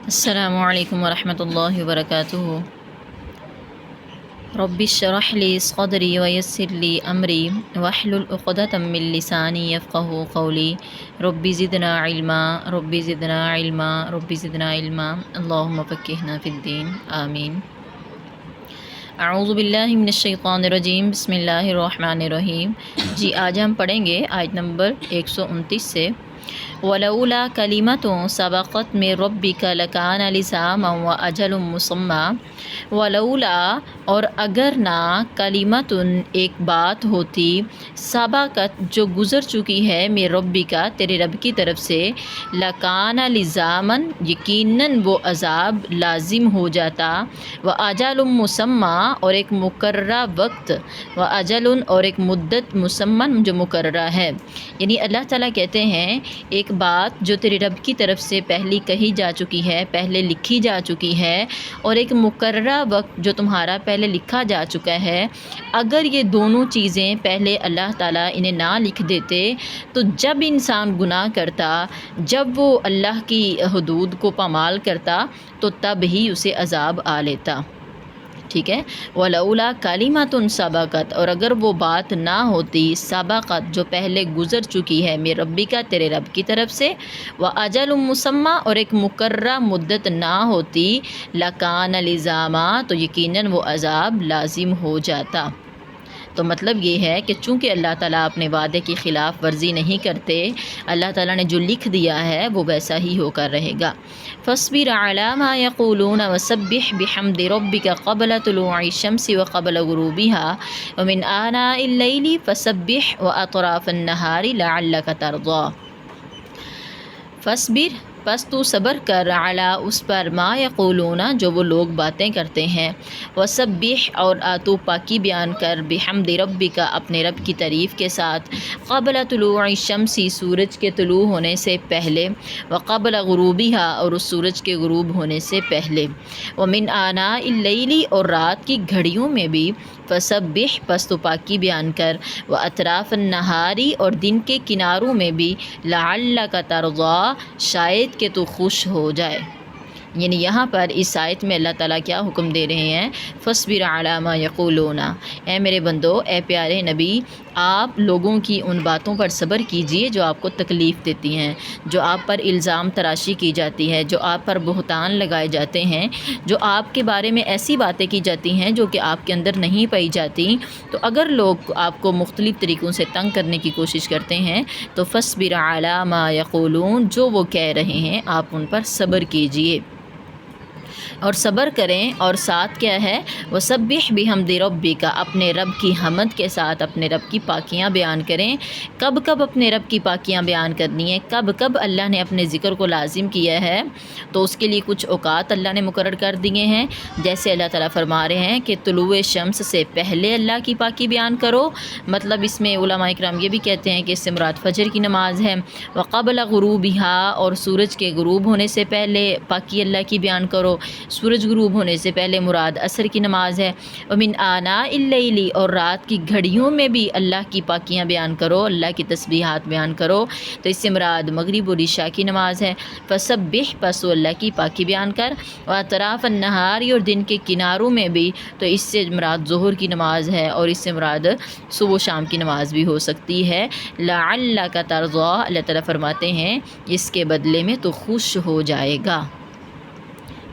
السلام علیکم ورحمۃ اللہ وبرکاتہ۔ رب اشرح لی صدری ویسر لی امری واحلل عقدۃ من لسانی یفقهوا قولی رب زدنا علما رب زدنا علما رب زدنا علما اللہم فقہنا فی الدین آمین۔ اعوذ باللہ من الشیطان الرجیم بسم اللہ الرحمن الرحیم۔ جی آج ہم پڑھیں گے آیت نمبر 129 سے وَلَوْلَا كَلِمَةٌ سَبَقَتْ مِن رَبِّكَ لَكَانَ لِزَامًا وَأَجَلٌ مُّسَمًّى وَلَوْلَا اور اگر نہ کلمتن ایک بات ہوتی سبقت جو گزر چکی ہے میرے ربی کا تیرے رب کی طرف سے لکان لزامن یقیناً وہ عذاب لازم ہو جاتا وَأَجَلٌ مُّسَمًّى اور ایک مقررہ وقت وَأَجَلٌ اور ایک مدت مسمن جو مقررہ ہے، یعنی اللہ تعالیٰ کہتے ہیں ایک بات جو تیرے رب کی طرف سے پہلی کہی جا چکی ہے، پہلے لکھی جا چکی ہے، اور ایک مقررہ وقت جو تمہارا پہلے لکھا جا چکا ہے، اگر یہ دونوں چیزیں پہلے اللہ تعالیٰ انہیں نہ لکھ دیتے تو جب انسان گناہ کرتا، جب وہ اللہ کی حدود کو پامال کرتا تو تب ہی اسے عذاب آ لیتا۔ ٹھیک ہے، وَلَوْلَا كَلِمَةٌ سَبَقَتْ اور اگر وہ بات نہ ہوتی سبقت جو پہلے گزر چکی ہے میرے ربی کا تیرے رب کی طرف سے وَأَجَلٌ مُّسَمًّى اور ایک مقررہ مدت نہ ہوتی لَكَانَ لِزَامًا تو یقیناً وہ عذاب لازم ہو جاتا۔ تو مطلب یہ ہے کہ چونکہ اللہ تعالیٰ اپنے وعدے کی خلاف ورزی نہیں کرتے، اللہ تعالیٰ نے جو لکھ دیا ہے وہ ویسا ہی ہو کر رہے گا۔ فاصبر علی ما یقولون وسبح بحمد ربک قبل طلوع الشمس وقبل غروبها ومن آناء اللیل فسبح واطراف النہار لعلک ترضی۔ فاصبر پس تو صبر کر علی اس پر ما یقولون جو وہ لوگ باتیں کرتے ہیں، وسبح اور تو پاکی بیان کر بحمد ربک اپنے رب کی تعریف کے ساتھ قبل طلوع الشمس سورج کے طلوع ہونے سے پہلے وقبل غروبها اور اس سورج کے غروب ہونے سے پہلے ومن آناء اللیل اور رات کی گھڑیوں میں بھی فسبح پس تو پاکی بیان کر واطراف النہاری اور دن کے کناروں میں بھی لعلک ترضی شاید کہ تو خوش ہو جائے۔ یعنی یہاں پر اس آیت میں اللہ تعالیٰ کیا حکم دے رہے ہیں، فاصبر علی ما یقولون، اے میرے بندو، اے پیارے نبی، آپ لوگوں کی ان باتوں پر صبر کیجئے جو آپ کو تکلیف دیتی ہیں، جو آپ پر الزام تراشی کی جاتی ہے، جو آپ پر بہتان لگائے جاتے ہیں، جو آپ کے بارے میں ایسی باتیں کی جاتی ہیں جو کہ آپ کے اندر نہیں پائی جاتی۔ تو اگر لوگ آپ کو مختلف طریقوں سے تنگ کرنے کی کوشش کرتے ہیں تو فاصبر علی ما یقولون جو وہ کہہ رہے ہیں آپ ان پر صبر کیجئے اور صبر کریں، اور ساتھ کیا ہے وسبح بحمد ربک اپنے رب کی حمد کے ساتھ اپنے رب کی پاکیاں بیان کریں۔ کب کب اپنے رب کی پاکیاں بیان کرنی ہے، کب کب اللہ نے اپنے ذکر کو لازم کیا ہے، تو اس کے لیے کچھ اوقات اللہ نے مقرر کر دیے ہیں، جیسے اللہ تعالیٰ فرما رہے ہیں کہ طلوع شمس سے پہلے اللہ کی پاکی بیان کرو، مطلب اس میں علماء اکرام یہ بھی کہتے ہیں کہ اس سے مراد فجر کی نماز ہے، وقبل غروبها اور سورج کے غروب ہونے سے پہلے پاکی اللہ کی بیان کرو، سورج غروب ہونے سے پہلے مراد عصر کی نماز ہے، ومن آناء اللیل اور رات کی گھڑیوں میں بھی اللہ کی پاکیاں بیان کرو، اللہ کی تسبیحات بیان کرو، تو اس سے مراد مغرب اور عشاء کی نماز ہے۔ فسبح پس اللہ کی پاکی بیان کر، واطراف النہار اور دن کے کناروں میں بھی، تو اس سے مراد ظہر کی نماز ہے، اور اس سے مراد صبح و شام کی نماز بھی ہو سکتی ہے۔ لعلک ترضی اللہ تعالیٰ فرماتے ہیں اس کے بدلے میں تو خوش ہو جائے گا۔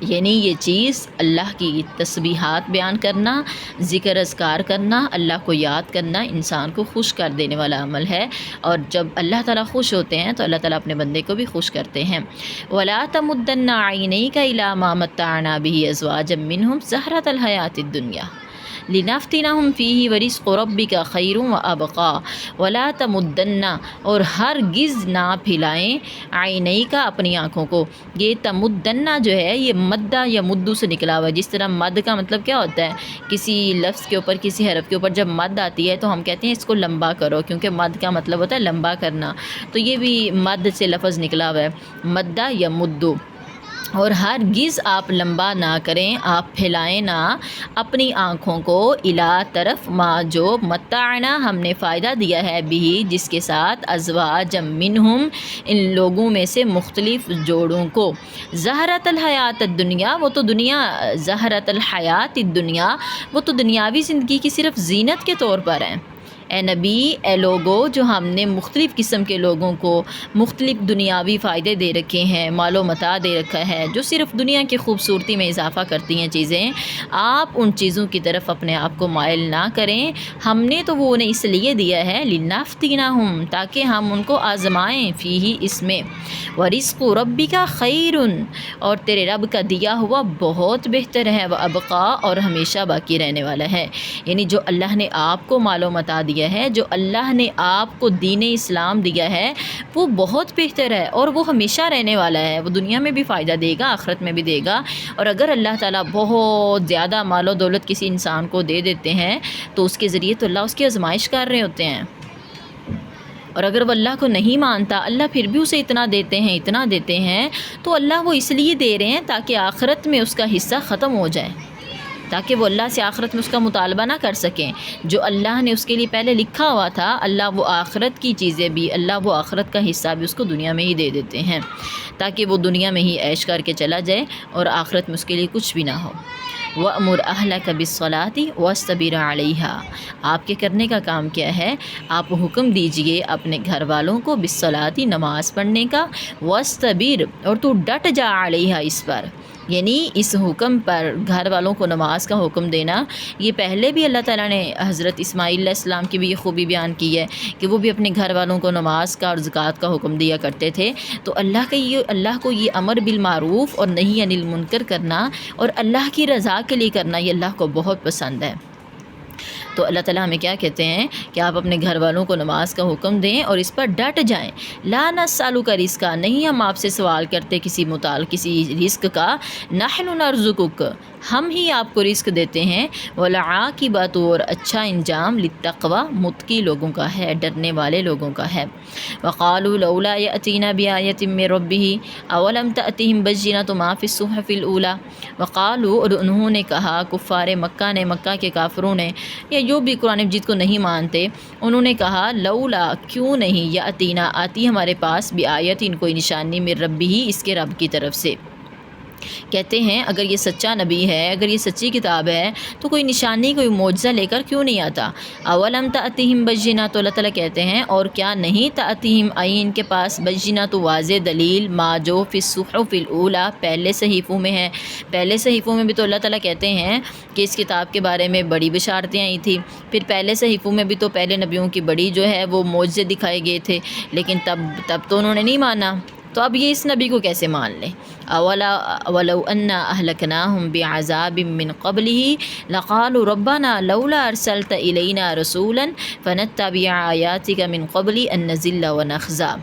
یعنی یہ چیز اللہ کی تسبیحات بیان کرنا، ذکر اذکار کرنا، اللہ کو یاد کرنا انسان کو خوش کر دینے والا عمل ہے، اور جب اللہ تعالیٰ خوش ہوتے ہیں تو اللہ تعالیٰ اپنے بندے کو بھی خوش کرتے ہیں۔ وَلَا تَمُدَّنَّ عَيْنَيْكَ إِلَىٰ مَا مَتَّعْنَا بِهِ أَزْوَاجًا مِّنْهُمْ زَهْرَةَ الْحَيَاةِ الدُّنْيَا لِنَفْتِنَهُمْ فِيهِ وَرِزْقُ رَبِّكَ خَيْرٌ وَأَبْقَىٰ وَلَا تَمُدَّنَّ اور ہرگز نہ پھیلائیں عینیک اپنی آنکھوں کو۔ یہ تمدنہ جو ہے یہ مدہ یا مدو سے نکلا ہوا ہے، جس طرح مد کا مطلب کیا ہوتا ہے، کسی لفظ کے اوپر کسی حرف کے اوپر جب مد آتی ہے تو ہم کہتے ہیں اس کو لمبا کرو، کیونکہ مد کا مطلب ہوتا ہے لمبا کرنا، تو یہ بھی مد سے لفظ نکلا ہوا ہے، مدہ یا مدو۔ اور ہرگز آپ لمبا نہ کریں، آپ پھیلائیں نہ اپنی آنکھوں کو الا طرف ما جو متعنا ہم نے فائدہ دیا ہے بھی جس کے ساتھ ازواج منہم ان لوگوں میں سے مختلف جوڑوں کو، زہرت الحیات الدنیا وہ تو دنیا، زہرت الحیات الدنیا وہ تو دنیاوی زندگی کی صرف زینت کے طور پر ہیں۔ اے نبی، اے لوگو جو ہم نے مختلف قسم کے لوگوں کو مختلف دنیاوی فائدے دے رکھے ہیں، مال و متاع دے رکھا ہے جو صرف دنیا کی خوبصورتی میں اضافہ کرتی ہیں چیزیں، آپ ان چیزوں کی طرف اپنے آپ کو مائل نہ کریں۔ ہم نے تو وہ انہیں اس لیے دیا ہے لِنَفْتِنَهُمْ تاکہ ہم ان کو آزمائیں، فیہ اس میں، وَرِزْقُ رَبِّكَ خَيْرٌ اور تیرے رب کا دیا ہوا بہت بہتر ہے، وَأَبْقَىٰ اور ہمیشہ باقی رہنے والا ہے۔ یعنی جو اللہ نے آپ کو مال و متاع دیا ہے، جو اللہ نے آپ کو دین اسلام دیا ہے، وہ بہت بہتر ہے اور وہ ہمیشہ رہنے والا ہے، وہ دنیا میں بھی فائدہ دے گا، آخرت میں بھی دے گا۔ اور اگر اللہ تعالیٰ بہت زیادہ مال و دولت کسی انسان کو دے دیتے ہیں تو اس کے ذریعے تو اللہ اس کی آزمائش کر رہے ہوتے ہیں، اور اگر وہ اللہ کو نہیں مانتا، اللہ پھر بھی اسے اتنا دیتے ہیں تو اللہ وہ اس لیے دے رہے ہیں تاکہ آخرت میں اس کا حصہ ختم ہو جائے، تاکہ وہ اللہ سے آخرت میں اس کا مطالبہ نہ کر سکیں۔ جو اللہ نے اس کے لیے پہلے لکھا ہوا تھا، اللہ وہ آخرت کی چیزیں بھی، اللہ وہ آخرت کا حصہ بھی اس کو دنیا میں ہی دے دیتے ہیں تاکہ وہ دنیا میں ہی عیش کر کے چلا جائے اور آخرت میں اس کے لیے کچھ بھی نہ ہو۔ وَأْمُرْ أَهْلَكَ بِالصَّلَاةِ وَاسْتَبِرْ عَلَيْهَا آپ کے کرنے کا کام کیا ہے؟ آپ حکم دیجئے اپنے گھر والوں کو بالصلاۃ نماز پڑھنے کا، وَاسْتَبِرْ اور تو ڈٹ جا علیہا اس پر، یعنی اس حکم پر، گھر والوں کو نماز کا حکم دینا، یہ پہلے بھی اللہ تعالیٰ نے حضرت اسماعیل علیہ السلام کی بھی یہ خوبی بیان کی ہے کہ وہ بھی اپنے گھر والوں کو نماز کا اور زکوٰۃ کا حکم دیا کرتے تھے۔ تو اللہ کو یہ امر بالمعروف اور نہی عن المنکر کرنا اور اللہ کی رضا کے لیے کرنا، یہ اللہ کو بہت پسند ہے۔ تو اللہ تعالیٰ ہمیں کیا کہتے ہیں کہ آپ اپنے گھر والوں کو نماز کا حکم دیں اور اس پر ڈٹ جائیں۔ لا نسألک رزقا نہیں ہم آپ سے سوال کرتے کسی رزق کا، نحن نرزقک ہم ہی آپ کو رزق دیتے ہیں، والعاقبۃ اور اچھا انجام للتقوی متقی لوگوں کا ہے، ڈرنے والے لوگوں کا ہے۔ وقالوا لولا یأتینا بآیۃ من ربہ اولم تأتہم بینۃ ما فی الصحف الاولی وقالوا اور انہوں نے کہا، کفار مکہ نے، مکہ کے کافروں نے، یا جو بھی قرآن مجید کو نہیں مانتے، انہوں نے کہا لولا کیوں نہیں، یأتینا آتی ہمارے پاس بآیۃ کوئی نشانی من ربہ اس کے رب کی طرف سے۔ کہتے ہیں اگر یہ سچا نبی ہے، اگر یہ سچی کتاب ہے تو کوئی نشانی، کوئی معجزہ لے کر کیوں نہیں آتا؟ اولم تأتہم بینہ تو اللہ تعالیٰ کہتے ہیں اور کیا نہیں تأتہم آئی ان کے پاس بینہ تو واضح دلیل، ما جو فی الصحف الاولی پہلے صحیفوں میں ہے۔ پہلے صحیفوں میں بھی تو اللہ تعالیٰ کہتے ہیں کہ اس کتاب کے بارے میں بڑی بشارتیں آئی تھیں، پھر پہلے صحیفوں میں بھی تو پہلے نبیوں کی بڑی جو ہے وہ معجزے دکھائے گئے تھے، لیکن تب تو انہوں نے نہیں مانا، تو اب یہ اس نبی کو کیسے مان لیں؟ وَلَوْ أَنَّا أَهْلَكْنَاهُمْ بِعَذَابٍ مِّن قَبْلِهِ لَقَالُوا رَبَّنَا لَوْلَا أَرْسَلْتَ إِلَيْنَا رَسُولًا فَنَتَّبِعَ آيَاتِكَ مِن قَبْلِ أَن نَّذِلَّ وَنَخْزَىٰ۔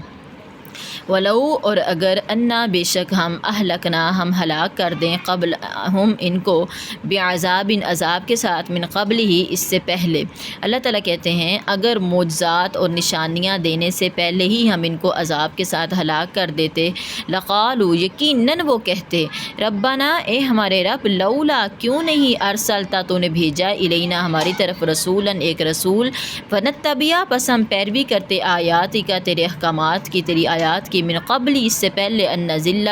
ولو اور اگر انا بے شک ہم اہلکنا ہم ہلاک کر دیں قبل ہم ان کو بعذاب عذاب کے ساتھ من قبل ہی اس سے پہلے، اللہ تعالیٰ کہتے ہیں اگر معجزات اور نشانیاں دینے سے پہلے ہی ہم ان کو عذاب کے ساتھ ہلاک کر دیتے، لقالو یقیناً وہ کہتے، ربنا اے ہمارے رب، لولا کیوں نہیں، ارسلتا تو نے بھیجا، الینا ہماری طرف، رسولاً ایک رسول، فنتبع پس ہم پیروی کرتے، آیاتی کا تیرے احکامات کی، تیری آیات کی، من قبل اس سے پہلے، ان نذل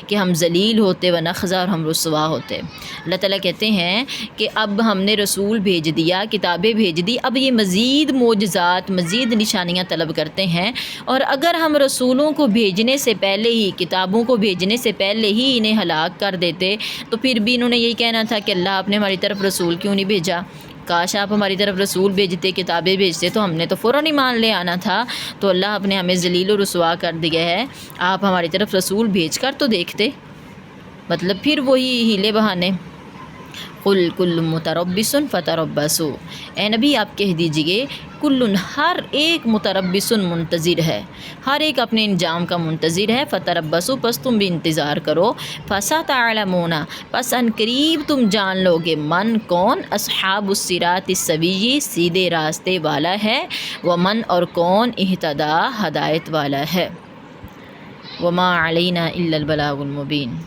کہ ہم ذلیل ہوتے، ونخزى اور ہم رسوا ہوتے۔ اللہ تعالیٰ کہتے ہیں کہ اب ہم نے رسول بھیج دیا، کتابیں بھیج دی، اب یہ مزید معجزات، مزید نشانیاں طلب کرتے ہیں، اور اگر ہم رسولوں کو بھیجنے سے پہلے ہی، کتابوں کو بھیجنے سے پہلے ہی انہیں ہلاک کر دیتے تو پھر بھی انہوں نے یہی کہنا تھا کہ اللہ آپ نے ہماری طرف رسول کیوں نہیں بھیجا؟ کاش آپ ہماری طرف رسول بھیجتے، کتابیں بھیجتے تو ہم نے تو فوراً ہی مان لے آنا تھا، تو اللہ آپ نے ہمیں ذلیل و رسوا کر دیا ہے، آپ ہماری طرف رسول بھیج کر تو دیکھتے۔ مطلب پھر وہی ہیلے بہانے۔ قل کل متربص فتربصوا اے نبی آپ کہہ دیجئے کل ہر ایک متربص منتظر ہے، ہر ایک اپنے انجام کا منتظر ہے، فتربصوا پس تم بھی انتظار کرو، فستعلمون پس ان قریب تم جان لو گے، من کون، اصحاب الصراط السوی سیدھے راستے والا ہے، ومن اور کون، اہتدی ہدایت والا ہے، وما علینا الا البلاغ المبین۔